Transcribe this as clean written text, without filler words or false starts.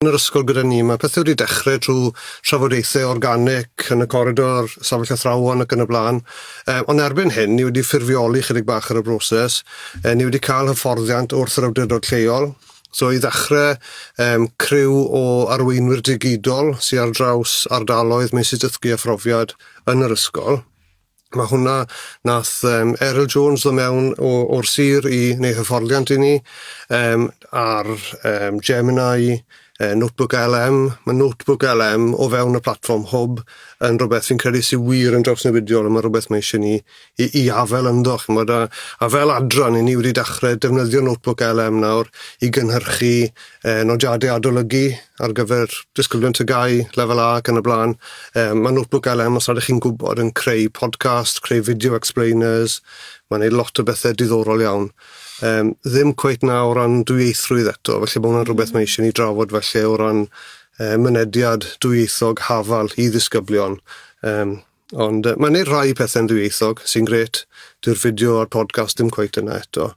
Yn yr ysgol gyda ni, mae pethau wedi dechrau trwy trafodaethau organic yn y coridor, safell athrawon ac yn y blaen. Ond erbyn hyn, ni wedi ffurfioli chydig bach ar y broses. Ni wedi cael hyfforddiant wrth yr awdurdod lleol. So i ddechrau criw o arweinwyr digidol sydd ar draws ardaloedd mewn dysgu a phrofiad yn yr ysgol. Mae hwnna nath Eryl Jones ddod mewn o'r sir i wneud hyfforddiant i ni ar Gemini, Notebook LM. Mae Notebook LM o fewn y platform hwb yn rhywbeth fi'n credu sy'n wir yn drawsnewidiol, a mae rhywbeth mae eisiau ni i afel ynddo. A fel adran, ni wedi dechrau defnyddio Notebook LM nawr i gynhyrchu nodiadau adolygu ar gyfer disgyblion tygau, lefel A ac yn y blaen. Mae Notebook LM, os ydych chi'n gwybod, yn creu podcast, creu video explainers. Mae'n gwneud lot o bethau diddorol iawn. Ddim cweit na o ran dwyieithrwydd eto, felly mae hwnna'n rhywbeth mae eisiau ni drafod felly o ran mynediad dwyieithog hafal i ddisgyblion. Ond mae'n gwneud rai pethau'n dwyieithog sy'n gret. Dyw'r fideo a'r podcast ddim cweit yna eto.